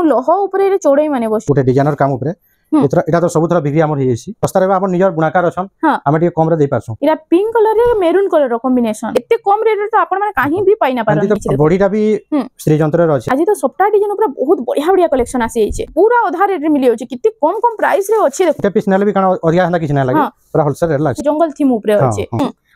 लोह ऊपर चौड़ाई माने बस गोटे डिजाइनर काम ऊपर एटा तो सब थरा बिक्री हमर हे छी सस्ता रे हमर नियर बुनाकार अछन हम टिके कम रे दे पाछो इरा पिंक कलर रे मेरून कलर रो कॉम्बिनेशन एते कम रेट रे तो आपण माने काहे भी पाइना पारन बॉडीटा भी श्री जंत्र रे अछि आज तो सप्ताह डिजाइन ऊपर बहुत बढ़िया बढ़िया कलेक्शन आसी छै पूरा आधा रेट रे मिली होछि कितनी कम कम प्राइस रे अछि देखो पीस नेले भी काना अधिया हना किछ नै लागे पूरा होलसेल रे लागे जंगल थीम ऊपर अछि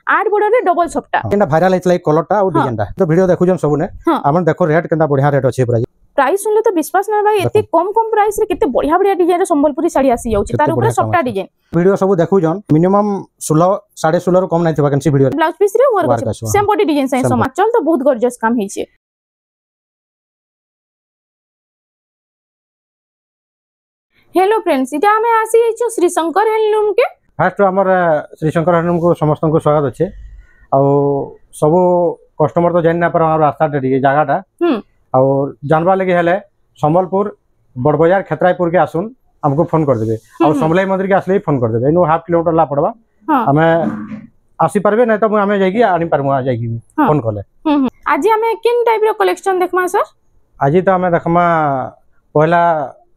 8 बॉर्डर रे डबल सप्ताह केना वायरल हेतले कलरटा और डिजाइनटा तो वीडियो देखु जन सबने हमन देखो रेट केना बढ़िया रेट अछि पूरा प्राइस सुनले तो विश्वास ना भाई एते कम कम प्राइस रे केते बढ़िया बढ़िया डिजाइन रे संबलपुरी साड़ी आसी जाउछि तार ऊपर सप्ताह डिजाइन वीडियो सब देखु जन मिनिमम 16 16.5 रो कम नै थिबा कैंसी वीडियो ब्लाउज पीस रे work same body design size समा चल तो बहुत गॉर्जियस काम हे छै हेलो फ्रेंड्स इटा हमें आसी छै श्री शंकर हैंडलूम के फर्स्ट हमर श्री शंकर हैंडलूम को समस्त को स्वागत अछि आ सब कस्टमर तो जानि ना पर हमर रास्ता टे जगहटा और जानवा लगे हेले संबलपुर बड़बाजार खेतरायपुर के आसुन हमको फोन कर देबे और समलाई मंदिर के आसले फोन कर देबे इनो हाफ किलोमीटर ला पड़बा हमें आसी परबे नै तो हमें जाईगी आनी परमु जाईगी फोन करले आज हमें किन टाइप रो कलेक्शन देखमा सर आज तो हमें देखमा पहला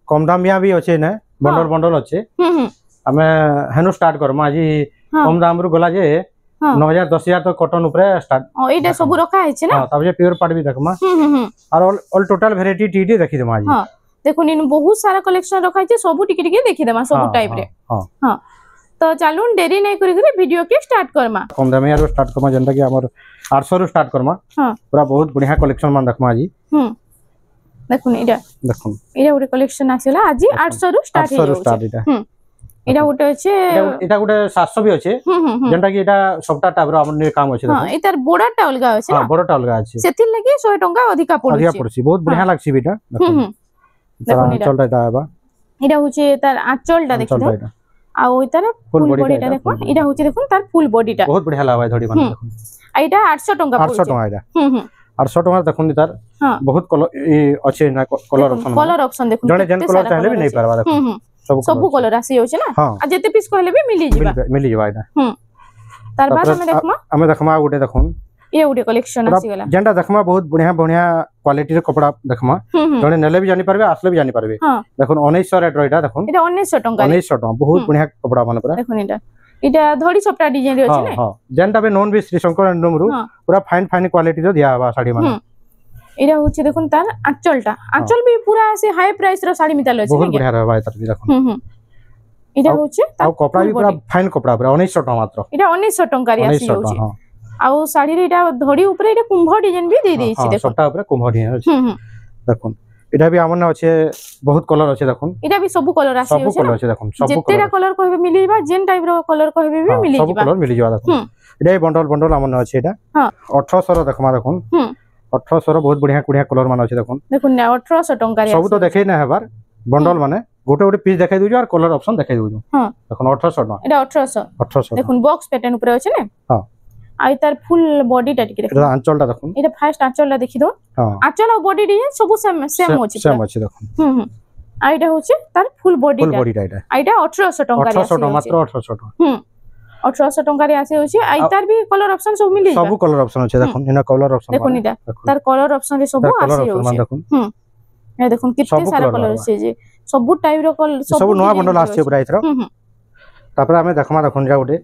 कम दामिया भी अच्छे ने बंडल बंडल अच्छे हमें हेनु स्टार्ट करम आज कम दाम रु गला जे 9000 10000 तो कॉटन ऊपर स्टार्ट एटा सब रखा है छै ना हां तब जे प्योर पार्ट भी देखमा और ऑल टोटल वैरायटी टीडी देखि देमा आज हां देखो इन बहुत सारा कलेक्शन रखा है सब टिके टिके देखि देमा सब टाइप रे हां तो चलून देरी नै करी करी वीडियो के स्टार्ट करमा कम दामिया रो स्टार्ट करमा जनता कि हमर 800 रो स्टार्ट करमा पूरा बहुत बढ़िया कलेक्शन मान देखमा आज देखुन इडा उडे कलेक्शन आसीला आज 800 रो स्टार्ट हे एटा उटे अछि एटा गुटे 700 भी अछि जेंटा कि एटा सबटा टाइप रो हमर काम अछि हां एतार बॉर्डरटा अलगा अछि हां बॉर्डरटा अलगा अछि सेति लागि 100 टका अधिका पड़छि बहुत बढ़िया लागछि बेटा देखो चलता दाबा एटा होछि तार आंचलटा देखियो आ ओइतार फुल बॉडीटा देखो एटा होछि देखो तार फुल बॉडीटा बहुत बढ़िया लागै धड़ी मान देखो एटा 800 टका 800 टका एटा 800 टका देखुन तार बहुत कलर अछि ना कलर ऑप्शन देखो जने जन कलर चाहले भी नहीं परबा देखो सब कलर आसी होछि ना आ जते पीस कहले भी मिली जिबा एटा तार बाद हमें देखमा गुटे देखुन ये गुटे कलेक्शन आसी गला जेंटा देखमा बहुत बढ़िया बढ़िया क्वालिटी रे कपड़ा देखमा जने नेले भी जानि परबे आसले भी जानि परबे देखुन 1900 रेट रो एटा देखुन एटा 1900 टका 1900 टका बहुत बढ़िया कपड़ा माने पूरा देखुन एटा धड़ी सबटा डिजाइन रे अछि ने हां जेंटा बे नॉन भी श्री शंकर हैंडलूम रु पूरा फाइन फाइन क्वालिटी रो दिया बा साड़ी माने एटा होछि देखुन तार आंचल भी पूरा से हाई प्राइस रो साड़ी मिताल अछि बहुत बढ़िया रहबा एतर भी देखुन एटा होछि आ कपड़ा भी पूरा फाइन कपड़ा पूरा 1900 टका मात्र एटा 1900 टका रे आसी होछि आ साड़ी रे एटा धड़ी ऊपर एटा कुंभ डिजाइन भी दे देछि देखो सबटा ऊपर कुंभ डिजाइन अछि देखुन एटा भी हमन अछि बहुत कलर अछि देखुन एटा भी सब कलर आसी होछि सब कलर अछि देखुन सब जेतेरा कलर कहबे मिलिबा जेन टाइप रो कलर कहबे भी मिलि सब कलर मिलि जाबा देखुन एटा बंडल बंडल हमन अछि एटा हां 1800 रो देखमा देखुन 1800 रो बहुत बढ़िया कुडिया कलर मान अछि देखुन 1800 टका रे सब तो देखै ना हेबार बंडल माने गोटे गोटे पीस देखाइ दोजो और कलर ऑप्शन देखाइ दोजो हां देखुन 1800 टका एटा 1800 देखुन बॉक्स पैटर्न ऊपर अछि ने हां आइ तार फुल बॉडी टा टिके देखो एटा आंचलटा देखुन एटा फर्स्ट आंचलटा देखि दो हां आंचल और बॉडी डिजाइन सब सेम अछि देखुन आइटा होछि तार फुल बॉडी टा आइटा 1800 टका रे 1800 मात्र 1800 टका 1800 टका रे आसे होछि आइ तार भी कलर ऑप्शन सब मिलि सब कलर ऑप्शन अछि देखुन इना कलर ऑप्शन देखुन इटा तार कलर ऑप्शन रे सब आसी होछि देखुन ए देखुन कितने सारा कलर अछि जे सब टाइप रो कलर सब नवा बंडल आछि पूरा इथरो तापर हमें देखमा देखुन जा उडे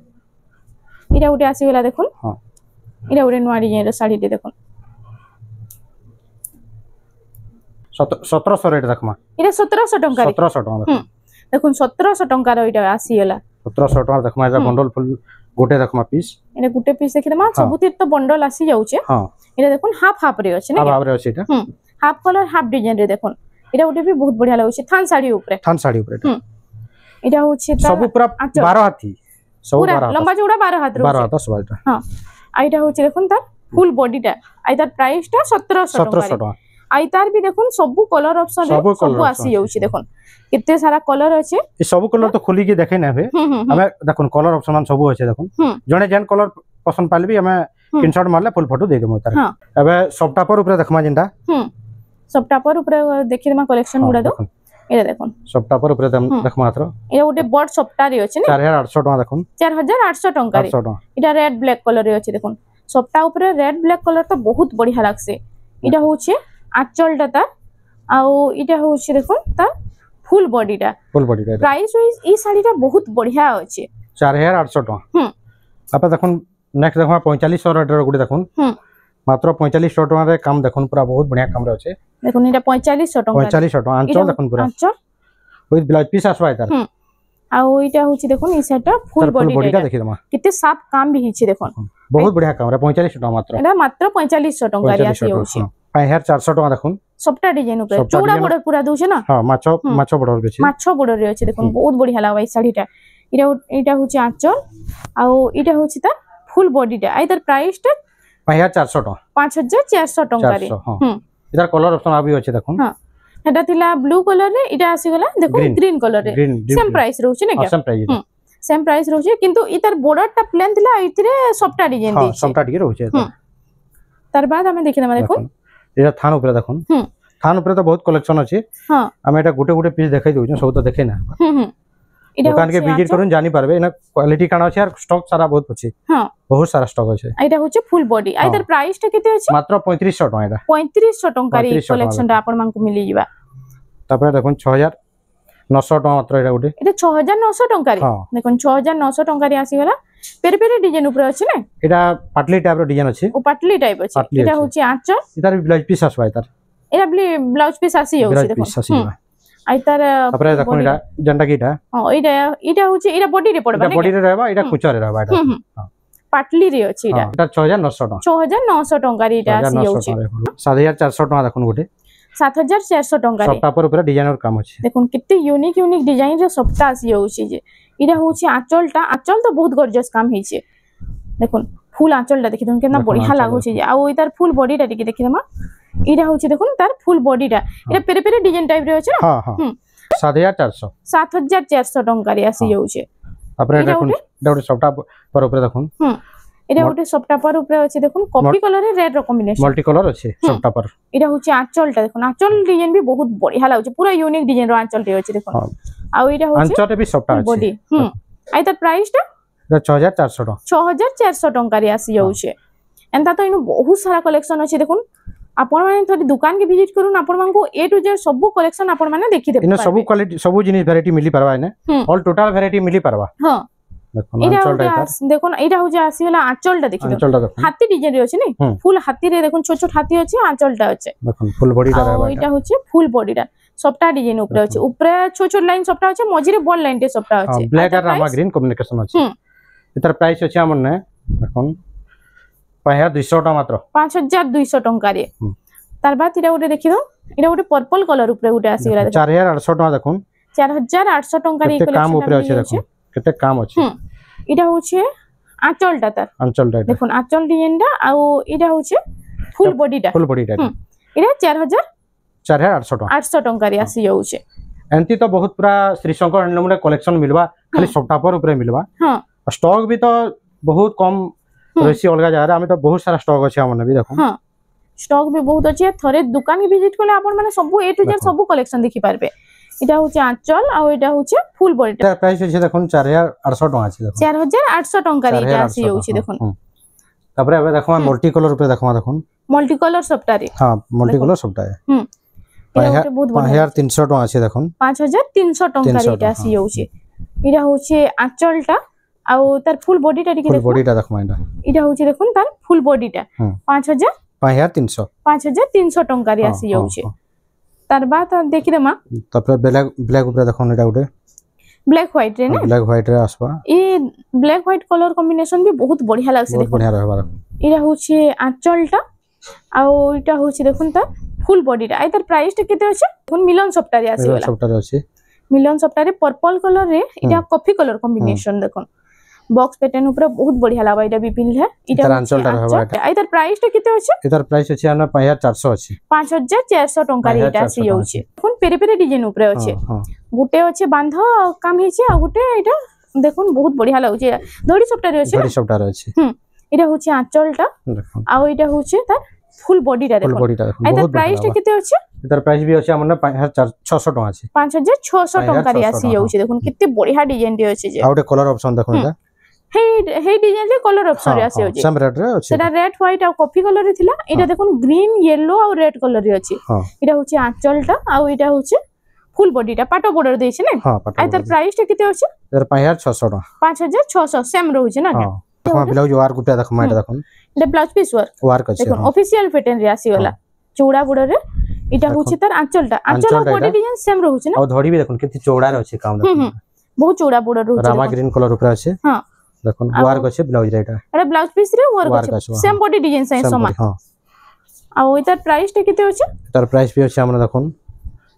इरा उडे आसी गेला देखुन हां इरा उडे नवा डिजाइन रो साड़ी दे देखुन 1700 रेट देखमा इरा 1700 टका रे 1700 टका देखुन 1700 टका रो इटा आसी गेला 1700 टका देखमा एजा बंडल फुल गोटे देखमा पीस इरा गोटे पीस देखि दमा सबुतिर तो बंडल आसी जाउचे हां इरा देखुन हाफ हाफ रे अछि ने हाफ रे अछि एटा हाफ कलर हाफ डिजाइन रे देखुन इरा उडे भी बहुत बढ़िया लागै छै थान साड़ी ऊपर इरा होछि सब पूरा 12 हाथी सब पूरा लंबा चौड़ा 12 हाथ रो 12 हाथ सब एटा हां आइटा होछि देखुन तार फुल बॉडी टा आइ तार प्राइस टा 1700 टका आइ तार भी देखुन सब कलर ऑप्शन सब आसी जाउछि देखुन कितने सारा कलर अछि ई सब कलर तो खोली के देखै ना बे हमें देखुन कलर ऑप्शन सब अछि देखुन जने जन कलर पसंद पाले भी हमें स्क्रीनशॉट मारले फुल फोटो दे देमु तार एबे सबटा पर ऊपर देखमा जिंदा सबटा पर ऊपर देखि देमा कलेक्शन उडा दो एरा देखुन सबटा पर ऊपर देखमा मात्र एरा उटे बॉड सबटा रे अछि ने 4800 टका देखुन 4800 टका रे एटा रेड ब्लैक कलर रे अछि देखुन सबटा ऊपर रेड ब्लैक कलर तो बहुत बढ़िया लागसे एटा होछि आंचल डाटा आउ इटा होछि देखुन तार फुल बॉडीटा प्राइस वाइज ई साड़ीटा बहुत बढ़िया अछि 4800 टका आपे देखुन नेक्स्ट देखो 4500 रेटर गुडी देखुन मात्र 4500 टका रे काम देखुन पूरा बहुत बढ़िया काम रे अछि देखुन इटा 4500 टका आंचल देखुन पूरा आंचल विथ ब्लाउज पीस आसबा तार आउ इटा होछि देखुन ई सेटटा फुल बॉडीटा देखि दमा किते साफ काम भी हिछि देखुन बहुत बढ़िया काम रे 4500 टका मात्र एटा मात्र 4500 टका रे आसी होछि 5400 टका देखुन सबटा डिजाइन ऊपर चौड़ा बॉर्डर पूरा दोछ ना हां माछो बॉर्डर अछि माछो बॉर्डर रे अछि देखुन बहुत बढ़िया लागबा ई साड़ीटा इटा होछि आंचल आउ इटा होछि ता फुल बॉडीटा आइदर प्राइस टा 5400 टका 5400 टका रे इधर कलर ऑप्शन आबी अछि देखुन हां एटा थिला ब्लू कलर रे इटा आसी गला देखो ग्रीन कलर रे सेम प्राइस रहउछि ने क्या सेम प्राइस रहउछि किंतु इतर बॉर्डर टा प्लेन थिला इथिरे सबटा डिजाइन दी सबटा टिके रहउछि तार बाद हमें देखिना देखो एटा थान ऊपर देखुन थान ऊपर तो बहुत कलेक्शन अछि हां हम एटा गुटे गुटे पीस देखाइ दउ सब तो देखे ना दुकान के विजिट करून जानि पारबे ना क्वालिटी काना अछि और स्टॉक सारा बहुत अछि हां बहुत सारा स्टॉक अछि एटा होछि फुल बॉडी आइदर प्राइस टा केते अछि मात्र 3500 टका एटा 3500 टका रे कलेक्शन टा आपन मान को मिली जिबा तापर देखुन 6900 टका मात्र एटा गुटे एटा 6900 टका रे देखुन 6900 टका रे आसी गला पेरे पेरे डिजाइन ऊपर अछि ना एटा पाटली टाइप रो डिजाइन अछि ओ पाटली टाइप अछि एटा होछि आंचल इधर ब्लाउज पीस आसबा इधर एटा ब्लाउज पीस आसी होछि देखुन आई तार तापर देखुन एटा जंडा कीटा हां एटा होछि एटा बॉडी रे पड़बा बॉडी रे रहबा एटा कुचा रे रहबा एटा पाटली रे अछि एटा 6900 टका 6900 टका रे एटा आसी होछि 7400 टका देखुन गुटे 7400 टका रे सबटा पर ऊपर डिजाइन और काम अछि देखुन कित्ते यूनिक डिजाइन रे सबटा आसी होछि जे इरा होछि आंचल तो बहुत गॉर्जियस काम हिचे देखुन फुल आंचल टा देखि देखुन केतना बढ़िया लागो छै जे आ ओ इतार फुल बॉडी टा टिके देखि दमा इरा होछि देखुन तार फुल बॉडी टा इरा पेरे पेरे डिजाइन टाइप रे अछि ना हां हां 7400 टका रे आसी होछि अपरे देखुन डाउट सबटा पर ऊपर देखुन एटा गोटे सबटा पर ऊपर अछि देखुन कॉफी कलर रे रेड रो कॉम्बिनेशन मल्टी कलर अछि सबटा पर एटा होछि आंचल टा देखुन आंचल डिजाइन भी बहुत बढ़िया लागो पूरा यूनिक डिजाइन रो आंचल रे अछि देखुन आ एटा होछि आंचल भी सबटा अछि बॉडी आई तार प्राइस टा 6400 टका 6400 टका रे आसी होछि एंता तो इनु बहुत सारा कलेक्शन अछि देखुन आपण माने थोड़ी दुकान के विजिट करून आपण मान को ए टू जेड सब कलेक्शन आपण माने देखि देबे इन सब क्वालिटी सब जिनिस वैरायटी मिली परबा ने ऑल टोटल वैरायटी मिली परबा हां देखो आंचल टा देखो एटा हो जा आसी वाला आंचल टा देखि हाथी डिजाइन रे अछि नै फुल हाथी रे देखो छोट छोट हाथी अछि आंचल टा अछि देखो फुल बॉडी टा रहबा एटा होछि फुल बॉडी टा सबटा डिजाइन ऊपर अछि ऊपर छोट छोट लाइन सबटा अछि मझी रे बॉल लाइन टे सबटा अछि ब्लैक और रामा ग्रीन कॉम्बिनेशन अछि इतर प्राइस अछि हमन ने देखो 5200 टका मात्र 5200 टका रे तार बाद इरा गोटे देखि दो इरा गोटे पर्पल कलर ऊपर गोटे आसी गला 4800 टका देखो 4800 टका रे कलेक्शन काम ऊपर अछि देखो केते काम अछि इटा होछे आंचल टा देखुन आंचल डिजाइन टा आ इटा होछे फुल बॉडी टा इटा 4800 टका रे आसी होछे एंती तो बहुत पूरा श्री शंकर हैंडलूम रे कलेक्शन मिलबा खाली सबटा पर ऊपर मिलबा हां स्टॉक भी तो बहुत कम रसी अलगा जा रहा हमें तो बहुत सारा स्टॉक अछि हमने भी देखो हां स्टॉक भी बहुत अछि थरे दुकान के विजिट करले आपण माने सब ए टू जेड सब कलेक्शन देखि पारबे इटा होचे आंचल आ इटा होचे फुल बॉडी टा प्राइस होचे देखुन 4800 टका अछि देखुन 4800 टका रे इटा आसी होची देखुन तबरे अब देखो मल्टी कलर ऊपर देखो देखुन मल्टी कलर सबटा रे हां मल्टी कलर सबटा है 5300 टका अछि देखुन 5300 टका रे इटा आसी होची इटा होचे आंचल टा आ तार फुल बॉडी टा देखि बॉडी टा देखो इटा होची देखुन तार फुल बॉडी टा 5300 टका रे आसी होची तार बाद देखि दमा तपर ब्लैक ऊपर देखो एटा उठे ब्लैक व्हाइट रे ना ब्लैक व्हाइट रे आसबा ए ब्लैक व्हाइट कलर कॉम्बिनेशन भी बहुत बढ़िया लागसे देखो बढ़िया रहबा इरा होची आंचल टा आ इटा होची देखुन ता फुल बॉडी टा आइतर प्राइस टा केते अछि देखुन मिलन सप्ता रे आसी वाला सप्ता रे अछि मिलन सप्ता रे पर्पल कलर रे इटा कॉफी कलर कॉम्बिनेशन देखो बॉक्स पैटर्न ऊपर बहुत बढ़िया लागबा इटा भी पिनले इटा आंचल टा रहबा आइतर प्राइस टा केते अछि इधर प्राइस अछि 5400 अछि 5400 टका रे इटा आसी होची देखुन पेरे पेरे डिजाइन ऊपर अछि गुटे अछि बांध काम हिचे आ गुटे इटा देखुन बहुत बढ़िया लागुचे धड़ी सप्ता रे अछि इटा होची आंचल टा आ इटा होची त फुल बॉडी टा देखो आइतर प्राइस टा केते अछि इधर प्राइस भी अछि हमने 5600 टका अछि 5600 टका रे आसी होची देखुन कित्ते बढ़िया डिजाइन रे अछि जे आउटे कलर ऑप्शन देखो हे डिजाइन रे कलर ऑप्शन रे आसी होची सेम रेड रे अछि सेटा रेड व्हाइट आ कॉफी कलर रे थिला एटा देखुन ग्रीन येलो आ रेड कलर रे अछि एटा होची आंचलटा आ एटा होची फुल बॉडीटा पाटो बॉर्डर देछि ने हां पाटो आ तर प्राइस टा केते अछि तर 5600 टका 5600 सेम रहउछि ना हां देखो ब्लाउज वार गुटा देखो माइटा देखो एटा ब्लाउज पीस वर्क अछि देखो ऑफिशियल पैटर्न रे आसी वाला चौड़ा बॉर्डर रे एटा होची तर आंचलटा आंचल बॉडी डिजाइन सेम रहउछि ना आ धड़ी भी देखो केते चौड़ा रे अछि काम देखो बहुत चौड़ा बॉर्डर रहउछि रामा ग्रीन कलर ऊपर अछि हां देखो वर्क अछि ब्लाउज रे एटा ब्लाउज पीस रे वर्क अछि सेम बॉडी डिजाइन से समान हां आ ओइतर प्राइस टे केते अछि तर प्राइस भी अछि हमरा देखो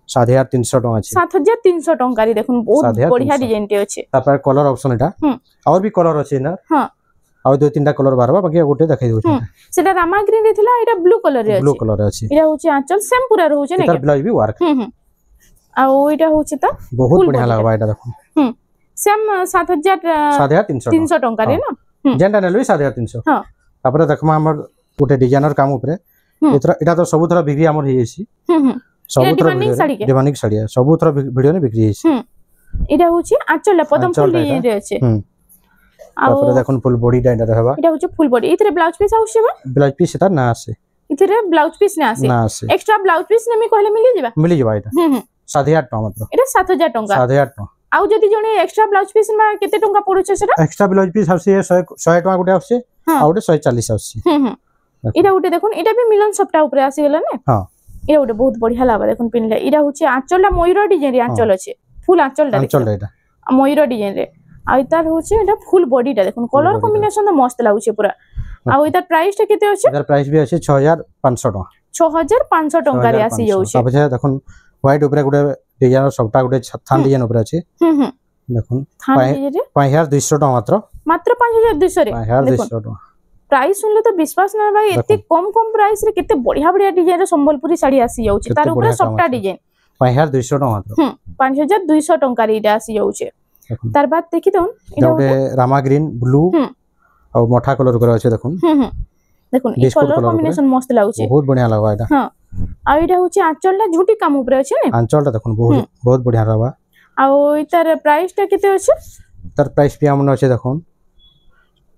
7300 टका अछि 7300 टका रे देखो बहुत बढ़िया डिजाइन टे अछि तापर कलर ऑप्शन एटा और भी कलर अछि ना हां आ दो तीनटा कलर बारबा बाकी गोटे देखाइ दउ सेटा रामा ग्रीन रे थिला एटा ब्लू कलर रे अछि ब्लू कलर अछि एटा होची आंचल सेम पूरा रहउछि ने एटा ब्लाउज भी वर्क आ ओइटा होची त बहुत बढ़िया लागबा एटा देखो सेम 7300 टका रे ना जेंटा नेलबी 7300 हां तापर देखमा हमर गोटे डिजाइनर काम ऊपर एटा तो सब थरा बिक्री हमर हेछि सब थरा डिमांडिंग साड़ी सब थरा वीडियो ने बिक्री हेछि एटा होची आंचल पदम फुल डिजाइन रे अछि तापर देखन फुल बॉडी डाइडा रहबा एटा होची फुल बॉडी इतरे ब्लाउज पीस आउछबा ब्लाउज पीस एटा ना आसे इतरे ब्लाउज पीस ना आसे एक्स्ट्रा ब्लाउज पीस नेमी कहले मिली जबा एटा 7800 टका मतलब एटा 7000 टका 7000 टका आउ जदी जने एक्स्ट्रा ब्लाउज पीस में केते टका पडुछ सेटा एक्स्ट्रा ब्लाउज पीस आसे 100 टका गुटे आसे आ गुटे 140 आसे एटा गुटे देखुन एटा भी मिलन सप्ताह ऊपर आसी गेला ने हां एटा गुटे बहुत बढ़िया लागबा देखुन पिनले एटा होची आंचलला मयूर डिजाइन रे आंचल अछि फुल आंचलटा एटा मयूर डिजाइन रे आ इतार होची एटा फुल बॉडीटा देखुन कलर कॉम्बिनेशन तो मस्त लागुची पूरा आ इतार प्राइस टा केते अछि इतार प्राइस भी अछि 6500 टका 6500 टका रे आसी जाउची अब जे देखुन व्हाइट ऊपर गुटे डिजाइन सबटा गुटे थान डिजाइन ऊपर अछि देखुन 5200 टका मात्र 5200 रे 5200 टका प्राइस सुनले तो विश्वास ना भाई एते कम प्राइस रे केते बढ़िया बढ़िया डिजाइन रे संबलपुरी साड़ी आसी जाउची तार ऊपर सबटा डिजाइन 5200 टका मात्र 5200 टका रे आसी जाउची तार बाद देखि दन एटा रामा ग्रीन ब्लू और मोठा कलर करे अछि देखुन देखुन ई कलर कॉम्बिनेशन मस्त लागुची बहुत बढ़िया लागबा एटा हां आ एटा होची आंचलटा झुटी काम ऊपर अछि ने आंचलटा देखुन बहुत बढ़िया रहबा आ इतार प्राइस टा केते अछि तार प्राइस भी हमन अछि देखुन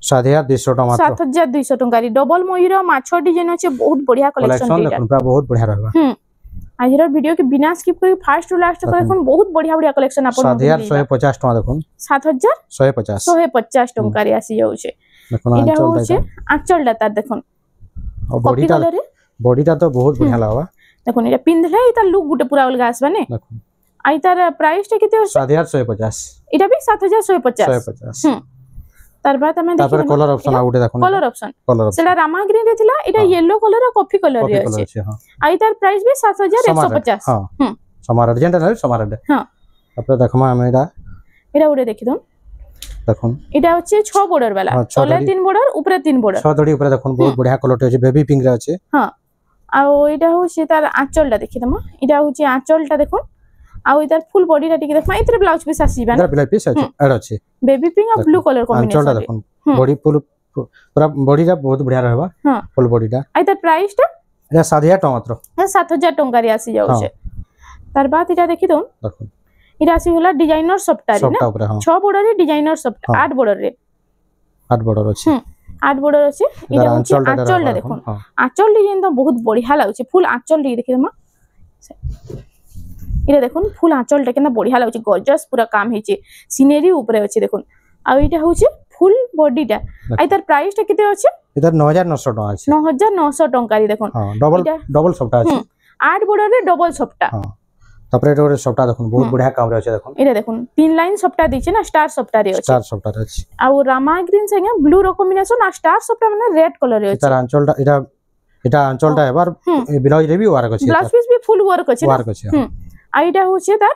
7200 टका मात्र 7200 टका रे डबल मयूर माछो डिजाइन अछि बहुत बढ़िया कलेक्शन एटा देखुन बहुत बढ़िया रहबा आज वीडियो के बिना स्किप करी फास्ट टू लास्ट तक देखुन बहुत बढ़िया बढ़िया कलेक्शन आपन 7150 टका देखुन 7150 टका रे आसी जाउ छे देखुन एटा होचे आंचल डाटा देखुन बॉडीटा तो बहुत बढ़िया लागबा देखुन एटा पिनले इता लुक गुटे पूरा अलगा आसबा ने देखुन आई तार प्राइस टा केते होचे 7150 एटा भी 7150 तार बाद हमें देखि कलर ऑप्शन आउटे देखुन कलर ऑप्शन सेला रामा ग्रीन रे थिला एटा येलो कलर और कॉफी कलर रे अछि हां आई तार प्राइस भी 7150 हां समार अर्जेंट है समार हां अपने देखमा हम एटा उडे देखि दन देखुन एटा होचे 6 बॉर्डर वाला तले 3 बॉर्डर ऊपर 3 बॉर्डर 6 धड़ी ऊपर देखुन बहुत बढ़िया कलर अछि बेबी पिंक रे अछि हां आ एटा होचे तार आंचलटा देखि दमा एटा होचे आंचलटा देखुन आ इधर फुल बॉडी टा टिके देखमा इतरे ब्लाउज पीस आसीबा इधर ब्लाउज पीस अछि एड अछि बेबी पिंक और ब्लू कलर कॉम्बिनेशन आंचलटा देखुन बॉडी फुल पूरा बॉडीटा बहुत बढ़िया रहबा हां फुल बॉडीटा आ इधर प्राइस टा एटा 7000 टका मात्र 7000 टका रे आसी जाउ छे तार बाद इटा देखि दन देखुन इटा आसी होला डिजाइनर सफ्टा रे ना 6 बॉर्डर रे डिजाइनर सफ्टा 8 बॉर्डर रे 8 बॉर्डर अछि 8 बॉर्डर अछि इटा आंचलटा देखुन आंचल डिजाइन तो बहुत बढ़िया लागु छे फुल आंचल रे देखि दमा इरे देखुन फुल आंचलटा केना बढ़िया लागु छे गॉर्जियस पूरा काम हेचे सीनरी ऊपर अछि देखुन आ इटा होचे फुल बॉडीटा आ इधर प्राइस टा केते अछि इधर 9900 टका अछि 9900 टका रे देखुन हां डबल सफ्टा अछि 8 बॉर्डर रे डबल सफ्टा हां सेपरेट रे सफ्टा देखुन बहुत बढ़िया काम रे अछि देखुन इरे देखुन 3 लाइन सफ्टा दिछे ना स्टार सफ्टा रे अछि स्टार सफ्टा रे अछि आ रामा ग्रीन संगे ब्लू रो कॉम्बिनेशन आ स्टार सफ्टा माने रेड कलर रे अछि इधर आंचलटा एटा आंचलटा एबार ब्लाउज रे भी वर्क अछि ब्लाउज पीस भी फुल वर्क अछि आइटा होचे तार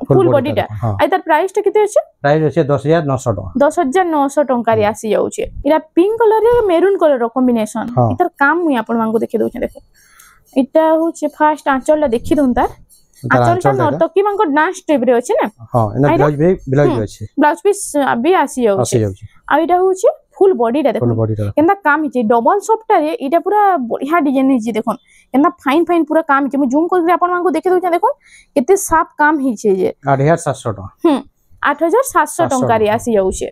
फुल बॉडीटा आ तार प्राइस टा केते अछि प्राइस अछि 10900 टका 10900 टका रे आसी जाउ छे इरा पिंक कलर रे मेरून कलर रो कॉम्बिनेशन इतर काम मुई आपन मांगो देखि दउ छे देखो इटा होचे फास्ट आंचलटा देखि दउन तार आंचलटा नर्तकी मांगो डांस स्टेप रे अछि ना हां एना ब्लाउज अछि ब्लाउज पीस अभी आसी जाउ छे आ इटा होचे फुल बॉडीटा देखो केना काम हिचे डबल सफ्टा रे इटा पूरा बढ़िया डिजाइन हिचे देखोन केना फाइन पूरा काम हिचे मु जूम करके आपन मांगो देखि दउ छे देखोन केते साफ काम हिचे जे 8700 टका 8700 टका रे आसी जाउ छे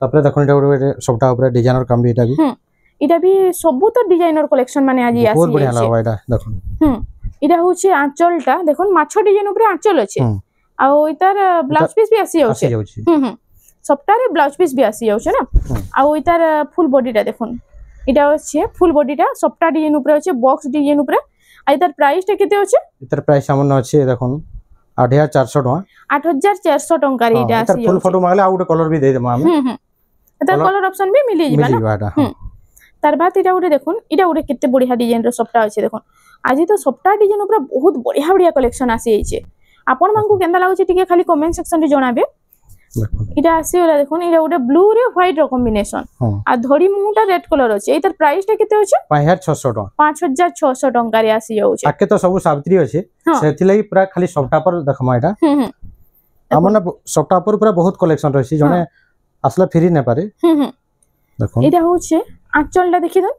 तापर देखो एटा सबटा ऊपर डिजाइनर काम भी एटा भी सब तो डिजाइनर कलेक्शन माने आज आसी बहुत बढ़िया लागबा एटा देखो एटा होचे आंचलटा देखो माछो डिजाइन ऊपर आंचल अछि आ इतार ब्लाउज पीस भी आसी जाउछे सबटा रे ब्लाउज पीस भी आसी जाउछे ना आ इतार फुल बॉडीटा देखो एटा होचे फुल बॉडीटा सबटा डिजाइन ऊपर अछि बॉक्स डिजाइन ऊपर आ इतार प्राइस टा केते अछि इतार प्राइस सामान्य अछि देखो 8400 टका 8400 टका रे एटा आसी फुल फोटो मागले आ गुटे कलर भी दे देम हम इतार कलर ऑप्शन भी मिली जिबा ना तार बाद एटा गुटे देखुन एटा गुटे केते बढ़िया डिजाइन रो सबटा अछि देखुन आज तो सबटा डिजाइन ऊपर बहुत बढ़िया बढ़िया कलेक्शन आसी जाइछे आपण मानकु केंदा लागुछि टिके खाली कमेंट सेक्शन रे जणाबे इटा आसी वाला देखुन इटा गुटे ब्लू रे व्हाइट रो कॉम्बिनेशन आ धड़ी मुटा रेड कलर अछि एतर प्राइस टा केते अछि 5600 टका 5600 टका रे आसी जाउछि आके तो सब सावित्री अछि सेथि लागि पूरा खाली सबटा पर देखमा एटा हमने सबटा पर पूरा बहुत कलेक्शन रहछि जने असला फ्री ने पारे देखो एटा होछि आंचलटा देखि द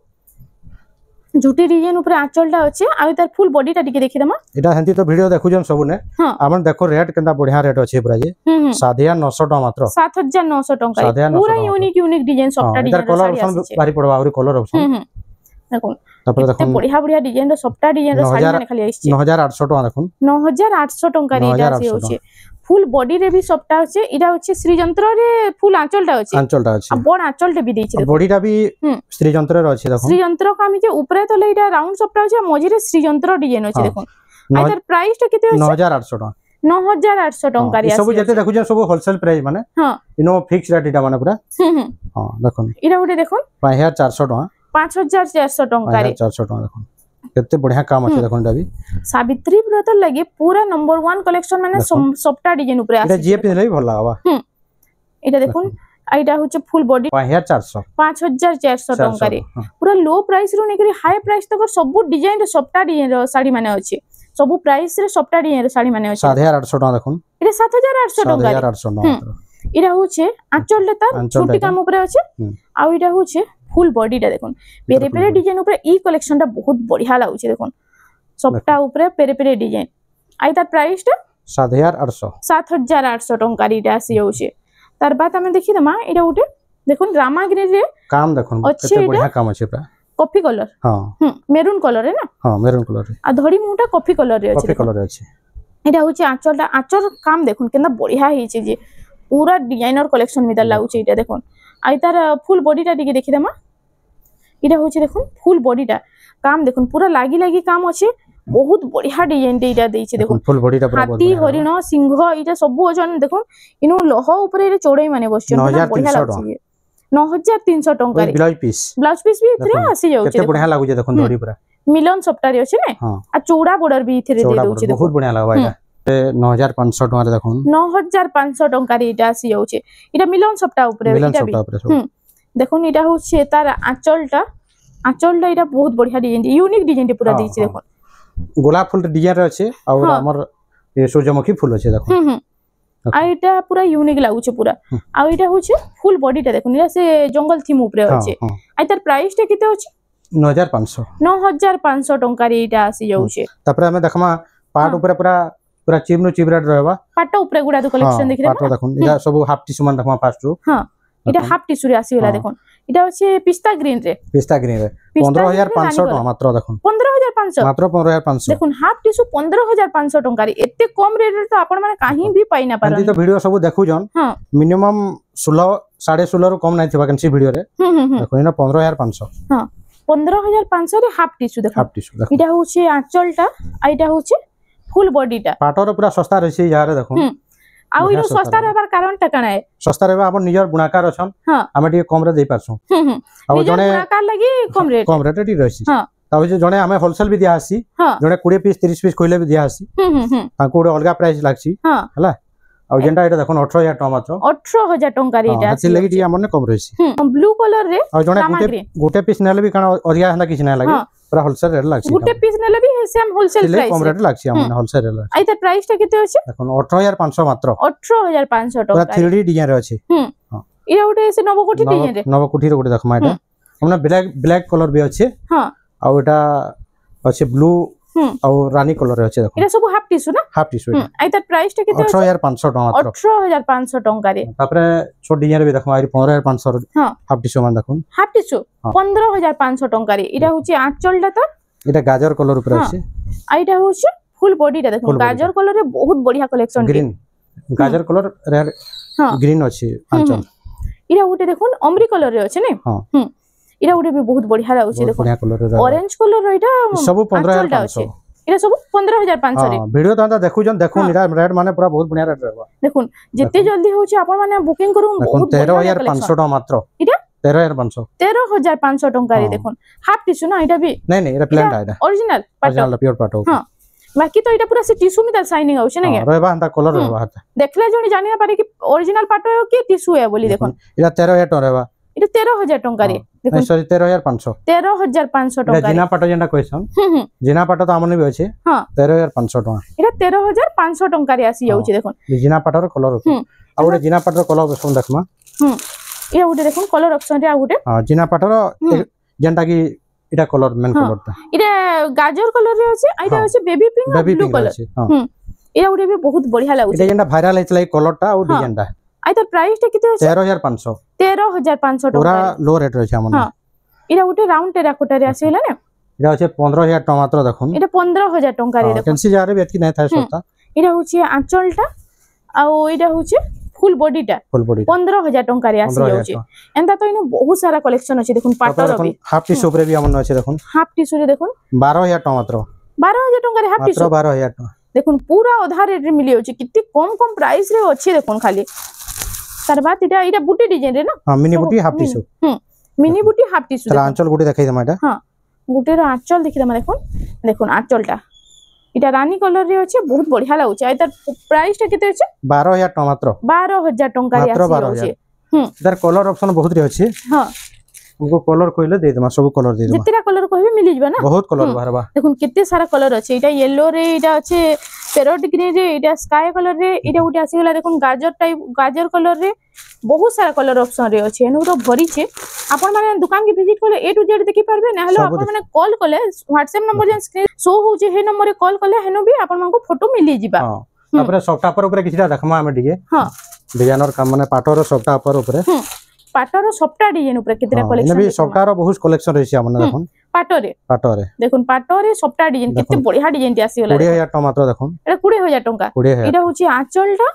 झुटी डिजाइन ऊपर आंचलटा अछि आ इतर फुल बॉडी टा टिके देखि दमा एटा हंती तो वीडियो देखु जन सबने हमन देखो रेट केंदा बढ़िया रेट अछि पूरा जे 7900 टका मात्र 7900 टका पूरा यूनिक डिजाइन सबटा डिजाइन कलर ऑप्शन बारी पड़वा और कलर ऑप्शन देखो तापर देखो बढ़िया बढ़िया डिजाइन रो सबटा डिजाइन रो साड़ी माने खाली आइछि 9800 टका देखो 9800 टका रे एटा आसी होछि फुल बॉडी रे भी सबटा अछि इडा होछि श्री यंत्र रे फुल आंचलटा अछि आ बड़ आंचलटे भी दैछि बॉडीटा भी श्री यंत्र रे अछि देखो श्री यंत्र का जे ऊपरे तले इडा राउंड सबटा अछि मझी रे श्री यंत्र डिजाइन अछि देखो आइतर प्राइस टा केते अछि 9800 टका 9800 टका रे सब जते देखु जे सब होलसेल प्राइस माने हां इनो फिक्स रेट इडा माने पूरा हां देखो इडा गुटे देखो 5400 टका 5400 टका रे 400 टका देखो केते बढ़िया काम अछि देखो एटा भी सावित्री व्रत लगे पूरा नंबर 1 कलेक्शन माने सबटा डिजाइन ऊपर आसी एटा जे पिनले भी भल लागबा एटा देखो आइटा होचे फुल बॉडी 5400 टका रे पूरा लो प्राइस रो नेकरी हाई प्राइस तक सब डिजाइन रे सबटा डिजाइन रो साड़ी माने अछि सब प्राइस रे सबटा डिजाइन रो साड़ी माने अछि 7800 टका देखो एटा 7800 टका 7800 टका एटा होचे आंचल ले तार छोटी काम ऊपर अछि आ एटा होचे फुल बॉडी टा देखो पेरे पेरे डिजाइन ऊपर ई कलेक्शन टा बहुत बढ़िया लागुचे देखो सबटा ऊपर पेरे पेरे डिजाइन आई तार प्राइस टा 7800 टका रीटा आसी जाउचे तार बाद हमें देखि दमा एटा उठे देखो रामा ग्रीन रे काम देखो केते बढ़िया काम अछि पूरा कॉफी कलर हां मेरून कलर है ना हां मेरून कलर रे आ धड़ी मुटा कॉफी कलर रे अछि कॉफी कलर रे अछि एटा होचे आंचलटा आंचल काम देखो केना बढ़िया हिचे जे पूरा डिजाइनर कलेक्शन मिदर लागुचे एटा देखो आई तार फुल बॉडी टा टिके देखि दमा एटा होचे देखो फुल बॉडी टा काम देखो पूरा लागी लागी काम अछि बहुत बढ़िया डिजाइन एटा देइछे देखो फुल बॉडी टा पूरा हाथी हरिण सिंह एटा सब अजन देखो इनो लोह ऊपर रे चौड़ाई माने बसछ बढ़िया लागुचे 9300 टका रे ब्लाउज पीस भी इथरे आसी जाउचे केते बढ़िया लागुचे देखो धड़ी पूरा मिलन सप्ताह रे अछि ने आ चौड़ा बॉर्डर भी इथरे दे दउचे देखो बहुत बढ़िया लागबा एटा 9500 टका रे देखो 9500 टका रे एटा आसी जाउचे एटा मिलन सप्ताह ऊपर एटा भी देखो एटा होचे तार आंचलटा एटा बहुत बढ़िया डिजाइन यूनिक डिजाइन पूरा देइछे देखो गोलाप फूल डिजाइन रे अछि और हमर ए सूर्यमुखी फूल अछि देखो आ एटा पूरा यूनिक लागुचे पूरा आ एटा होचे फुल बॉडी टा देखो निरा से जंगल थीम ऊपर अछि आ तार प्राइस टा केते अछि 9500 टका रे एटा आसी जाउचे तापर हमें देखमा पार्ट ऊपर पूरा चिमनो चिबराड रहबा पार्ट ऊपर गुडा तो कलेक्शन देखि पार्ट देखो एटा सब हाफ टिश्यू मान देखमा फास्ट रो हां एटा हाफ टिश्यू रे आसी गेला देखो एटा अछि पिस्ता ग्रीन रे 15500 टका मात्र देखो 15500 मात्र 15500 देखो हाफ टिश्यू 15500 टका रे एते कम रेट रे तो आपण माने काहे भी पाई ना पारन तो वीडियो सब देखु जन मिनिमम 16 16.5 रो कम नै थि वैकेंसी वीडियो रे देखो इना 15500 हां 15500 रे हाफ टिश्यू देखो एटा होछि आंचलटा आ एटा होछि फुल बॉडीटा पाटोर पूरा सस्ता रहछि यार देखो आ इनो सस्ता रहबार कारण टा कना है सस्ता रहबा अपन नियर बुनाकार अछन हमें टी कम रे दे पारछो आ जने बुनाकार लागि कम रेट टी रहछि हां ताउ जे जने हमें होलसेल भी दिया आसी जने 20 पीस 30 पीस कोइले भी दिया आसी ताको ओडे अलगा प्राइस लागछि हला आ जेंटा एटा देखो 18000 टका मात्र 18000 टका रे एटा अछि लागि टी हमने कम रहछि ब्लू कलर रे आ जने गोटे पीस नेले भी काना अधिया हना किछ नै लागि पूरा होलसेल रेट लागछि गोटे पीस नेले भी सेम होलसेल प्राइस कम रेट लागछि हमने होलसेल रेट आइ त प्राइस टा केते अछि देखो 18500 मात्र 18500 टका 3D डिजाइन रे अछि हां इरा गोटे से नवकोठी डिजाइन रे नवकोठी रे गोटे देखमा एटा हमने ब्लैक कलर भी अछि हां आ एटा अछि ब्लू और रानी कलर रे अछि देखो एटा सब हाफ टिश्यू ना हाफ टिश्यू आई तार प्राइस टा केते 18500 टका मात्र 18500 टका रे तापरे छोट डिजाइन भी देखो आइ 15500 हाफ टिश्यू मान देखो हाफ टिश्यू 15500 टका रे एटा होची आंचल टा तो एटा गाजर कलर ऊपर अछि आइटा होची फुल बॉडी टा देखो गाजर कलर रे बहुत बढ़िया कलेक्शन ग्रीन गाजर कलर रेड ग्रीन अछि आंचल इरा उटे देखो अमरी कलर रे अछि ने हां इरा उटे भी बहुत बढ़िया लागुछि देखो बढ़िया कलर रे ऑरेंज कलर रे इटा सब 15500 इरा सब 15500 रे वीडियो तो देखु जन देखु इरा रेट माने पूरा बहुत बढ़िया रेट रहबा देखो जत्ते जल्दी होछि आपण माने बुकिंग करू बहुत 13500 टका मात्र इटा 13500 टका रे देखो हाफ टिश्यू ना इटा भी नहीं इरा प्लेन आइडा ओरिजिनल प्योर पाटो हां बाकी तो इटा पूरा से टिश्यू मिता शाइनिंग होछ ना के रहबा हंता कलर रहबा देखले जोनी जानि ना पारे कि ओरिजिनल पाटो है कि टिश्यू है बोली देखो इरा 13000 टका रहबा इटा 13000 टका रे देखो सॉरी 13500 टका जिना पाटो जेंटा कहछन जिना पाटो तो हमने भी अछि हां 13500 टका इटा 13500 टका रे आसी जाउछि देखो जिना पाटो रो कलर आ ओडे जिना पाटो रो कलर ऑप्शन देखमा इरा ओडे देखो कलर ऑप्शन रे आ ओडे हां जिना पाटो रो जेंटा की इटा कलर मेन कलर ता इटा गाजर कलर रे अछि आइटा अछि बेबी पिंक और ब्लू कलर इरा ओडे भी बहुत बढ़िया लागुछि इटा जेंटा वायरल हेतला कलर ता और डिजाइन ता आइता प्राइस टा किते अछि 13500 टका पूरा लो रेट रे छै हमन हां इरा ओटे राउंड टेराकोटा रे आसीला ने इरा छै 15000 टका मात्र देखुन इटा 15000 टका रे देखो कैंसी जारे भी एतकी नै थाय सस्ता इरा होछि आंचल टा आ इरा होछि फुल बॉडी टा 15000 टका रे आसी जाउछि एंदा तो इनो बहुत सारा कलेक्शन अछि देखुन पाटर भी हाफ टिश्यू ऊपर भी हमन अछि देखुन हाफ टिश्यू रे देखुन 12000 टका मात्र 12000 टका रे हाफ टिश्यू मात्र 12000 टका देखुन पूरा आधा रेट रे मिली होछि कितनी कम प्राइस रे अछि देखुन खाली तार बाद इटा बुटी डिजाइन रे ना हां मिनी बुटी हाफ टिश्यू मिनी बुटी हाफ टिश्यू तरा आंचल गुटी देखाइ दमा एटा हां गुटे रो आंचल देखि दमा देखुन आंचल टा इटा रानी कलर रे अछि बहुत बढ़िया लागुछि आ तार प्राइस टा केते अछि 12000 टका मात्र 12000 टका रे आसी जाउछि इधर कलर ऑप्शन बहुत रे अछि हां उनको कलर कोइले दे दमा सब कलर दे दमा जितरा कलर कहबे मिली जबा ना बहुत कलर बाहरबा देखुन कितने सारा कलर अछि इटा येलो रे इटा अछि पैरोट ग्रीन रे इटा स्काई कलर रे इटा उटे आसी गेला देखुन गाजर कलर रे बहुत सारा कलर ऑप्शन रे अछि एनु तो भरी छे आपण माने दुकान के विजिट करले ए टू जेड देखि पारबे ना हेलो आपण माने कॉल करले व्हाट्सएप नंबर जे स्क्रीन शो होजे हे नंबर रे कॉल करले हेनो भी आपण मानको फोटो मिली जिबा हां तापर सॉफ्ट पर ऊपर किछटा देखमा हमें दिगे हां डिजाइनर काम माने पाटोर सॉफ्ट पर ऊपर पाटोर सॉफ्ट डिजाइन ऊपर कितरा कलेक्शन भी सॉफ्ट रो बहुत कलेक्शन रही हमन देखुन पाटोरे देखुन पाटोरे सॉफ्ट डिजाइन कितने बढ़िया डिजाइन ती आसी होला 20000 टका मात्र देखुन एटा 20000 टका एटा होची आंचल टा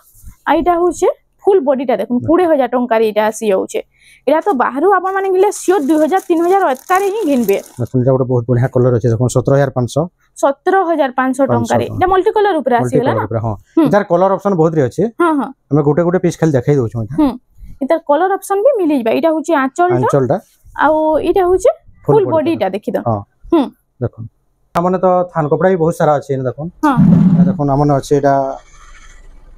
आइटा होची फुल बॉडी टा देखुन 20000 टका रे एटा आसी जाउछे एटा तो बाहरु आपण माने गिले सियोर 2000 3000 अतका रे ही घिनबे देखुन एटा बहुत बढ़िया कलर अछि देखुन 17500 टका रे एटा मल्टी कलर ऊपर आसी गेला ना हां इधर कलर ऑप्शन बहुत रे अछि हां हां हमें गोटे पीस खाली देखाई दोछु एटा इधर कलर ऑप्शन भी मिली जबा एटा होची आंचल टा आ एटा होची फुल बॉडी टा देखि द हां देखुन हमने तो थान कपड़ा भी बहुत सारा अछि देखुन हां देखुन हमने अछि एटा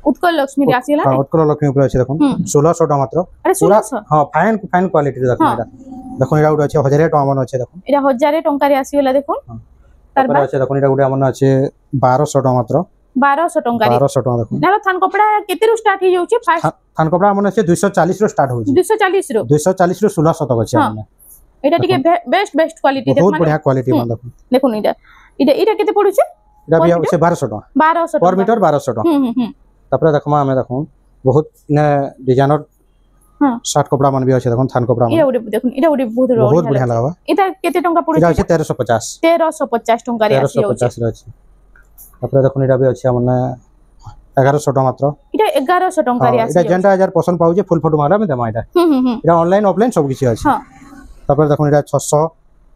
उत्कल लक्ष्मी रे आसीला हां उत्कल लक्ष्मी ऊपर अछि देखुन 1600 टका मात्र अरे 1600 हां फाइन क्वालिटी देखुन एटा देखुन एटा उडे अछि 1000 टका मन अछि देखुन एटा 1000 टका रे आसीला देखुन तार बाद अछि देखुन एटा उडे मन अछि 1200 टका मात्र 1200 टका रे 1200 टका देखुन ना थान कपड़ा केते रु स्टार्ट हो जाउछि फास्ट थान कपड़ा मन अछि 240 रो स्टार्ट होछि 240 रो 1600 तक अछि हमने एटा टिके बेस्ट क्वालिटी देखो बहुत बढ़िया क्वालिटी मन देखुन एटा केते पडुछि एटा भी अछि 1200 टका 1200 पर मीटर 1200 टका तापर देखमा हमें देखुन बहुत ने डिजाइनर हां शर्ट कपड़ा मन भी अछि देखुन थान कपड़ा एटा उडे देखुन एटा उडे बहुत बढ़िया लागबा एटा केते टका पडुछि एटा अछि 1350 टका रे आसी जाउछि 1350 रे अछि तापर देखुन एटा भी अछि हमने 1100 टका मात्र एटा 1100 टका रे आसी एटा जेंटा 1000 पसंद पाउजे फुल फोटो मारा में देमा एटा एटा ऑनलाइन ऑफलाइन सब किछि अछि हां तापर देखुन एटा 600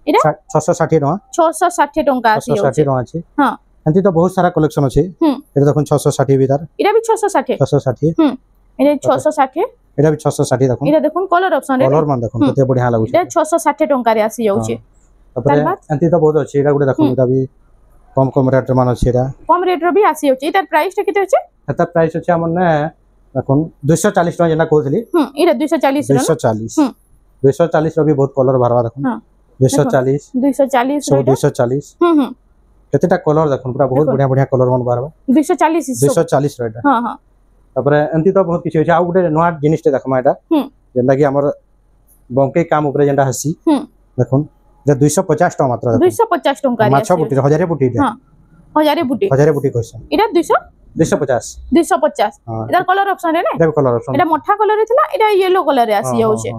एटा 660 टका 660 टका आसी जाउछि 660 टका अछि हां एंती तो बहुत सारा कलेक्शन अछि एटा देखुन 660 भीतर एटा भी 660 एटा 660 एटा भी 660 देखुन एटा देखुन कलर ऑप्शन रे कलर मान देखुन केते बढ़िया लागु छै एटा 660 टका रे आसी जाउछि तापर एंती तो बहुत अछि एटा गुटे देखुन एटा भी कम रेट मान अछि एटा कम रेट रो भी आसी जाउछि एटा प्राइस टा केते अछि एटा प्राइस अछि हमने देखुन 240 टका जेना कहथली एटा 240 रो भी बहुत कलर भरवा देखुन 240 केतेटा कलर देखुन पूरा बहुत बढ़िया कलर मन बारबा 240 रो एटा हां हां तापर एंती तो बहुत किछ होय छै आ गुटे नवा जिनिस देखमा एटा जेंदा कि हमर बंके काम ऊपर जेंदा हसी देखुन जे 250 टका मात्र 250 टका रे माछा बुटी 1000 बुटी हां 1000 बुटी 1000 बुटी कहसन एटा 200 250 250 हाँ। एटा कलर ऑप्शन है ना एटा कलर ऑप्शन एटा मोठा कलर रे थिला एटा येलो कलर रे आसी जाउ छे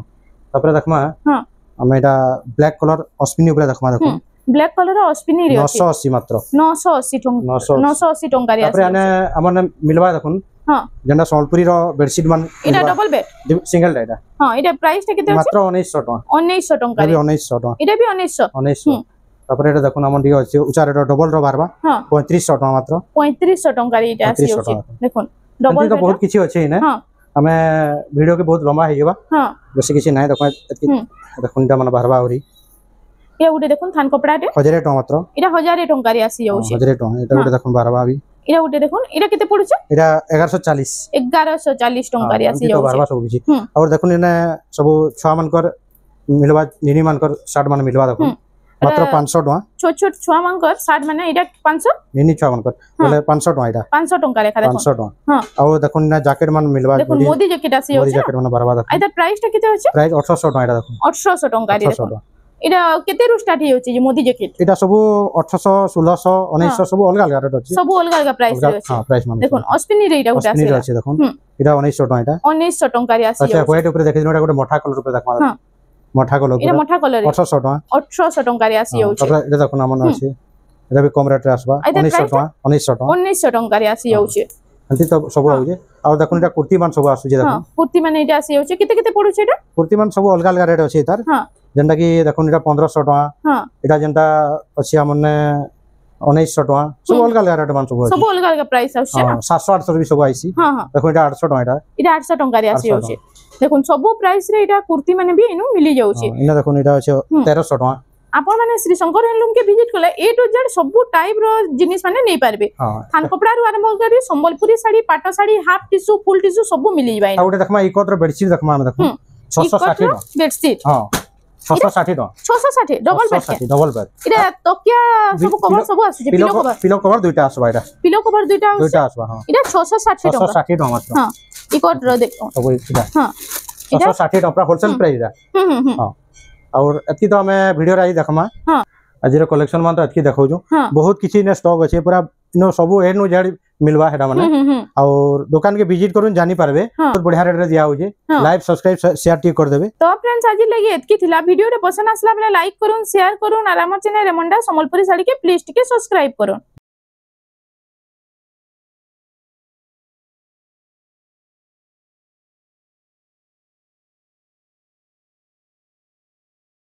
तापर देखमा हां हम एटा ब्लैक कलर अश्विनी ऊपर देखमा देखो ब्लैक कलर अश्विनी रे अछि 980 मात्र 980 टंका 980 टंका रे आसी तापर आने हमन मिलवा देखुन हां जंडा सोलपुरी रो बेडशीट मान एटा डबल बेड सिंगल एटा हां एटा प्राइस ता केते मात्र 1900 टका 1900 टंका रे 1900 टका एटा भी 1900 तापर एटा देखुन हमन दियो अछि उचार एटा डबल रो बारबा हां 3500 टका मात्र 3500 टंका रे एटा आसी जाउ छे देखुन डबल तो बहुत किछि अछि ने हां हमें वीडियो के बहुत लंबा हेइबा हां बेसी किछि नै देखो देखुन ता मन बारबा होरी ये उडे देखुन थान कपड़ा रे 1000 टका मात्र एटा 1000 टंका रे आसी जाउ छे 1000 टका एटा उडे देखुन बारबा भी एटा उडे देखुन एटा केते पड़ु छे एटा 1140 टंका रे आसी जाउ छे बारबा सब किछि और देखुन इने सब छुआ मानकर मिलवा निनी मानकर शर्ट मान मिलवा देखुन मात्र 500 टका छोट छोट छुआ मानकर शर्ट माने एटा 500 निनी छुआ मानकर बोले 500 टका एटा 500 टंका रे खा 500 टका और देखुन ना जैकेट मान मिलवा देखुन मोदी जैकेट आसी जाउ छे जैकेट मान बारबा देखुन एटा प्राइस टा केते होचे प्राइस 1800 टका एटा देखुन 1800 टंका रे देखुन एटा केते रु स्टार्ट होची जे मोदी जैकेट एटा सब 1800 1600 1900 सब अलग अलग रेट अछि सब अलग अलग प्राइस रे अछि हां प्राइस मान देखुन अश्विनी रे एटा उटा अश्विनी रे अछि देखुन एटा 1900 टका एटा 1900 टंका रे आसी अच्छा व्हाइट ऊपर देखि एटा गोटे मोठा कलर ऊपर देखमा हां मोठा कलर एटा मोठा कलर 1800 टका 1800 टंका रे आसी जाउ छे तब एटा देखुन हमन अछि एटा भी कम रेट रे आसबा 1900 टका 1900 टंका रे आसी जाउ छे अंति तो सब हो जे और देखुन एटा कुर्ती मान सब आसु जे देखुन हां कुर्ती माने एटा आसी जाउ छे केते केते पडु छे एटा कुर्ती मान सब अलग अलग रेट अछि तार हां जेंटा कि देखुन एटा 1500 टका हां एटा जेंटा अछि हमने 1900 टका सब अलग अलग रेट मान सब सब अलग अलग प्राइस आछे हां 700 800 भी सब आइसी हां हां देखो एटा 800 टका एटा 800 टंका रे आसी जाउ छे देखुन सब प्राइस रे एटा कुर्ती माने भी इनु मिली जाउ छे इना देखुन एटा अछि 1300 टका आपण माने श्री शंकर हैंडलूम के विजिट कले ए टू जेड सब टाइप रो जिनिस माने नै पारबे थान कपड़ा रु आरंभ करी संबलपुरी साड़ी पाटो sari half tissue full tissue सब मिली जाय आ ओटे देखमा इकोत्र बेडशीट देखमा हम देखो 660 टका बेडशीट हां 660 टका 660 डबल बेड 660 डबल बेड इरा तकिया सब कवर सब आसु पिलो कवर दुइटा आसबा एटा पिलो कवर दुइटा आसबा हां इरा 660 टका 660 टका मात्र हां इकोत्र देखो सब इटा हां 660 टका होलसेल प्राइस रा हां और एतकी तो हमें वीडियो राई देखमा हां आजिर कलेक्शन मान तो एतकी देखौ जो बहुत किछि ने स्टॉक अछि पूरा नो सब ए नो जेड मिलवा हेडा माने और दुकान के विजिट करून जानि पारबे बहुत बढ़िया रेट रे दिया हो जे लाइव सब्सक्राइब शेयर टी कर देबे तो फ्रेंड्स आज लगी एतकी थिला वीडियो रे पसंद आसला बेले लाइक करून शेयर करून और हमर चैनल रेमंडा संबलपुरी साड़ी के प्लीज टिके सब्सक्राइब करून।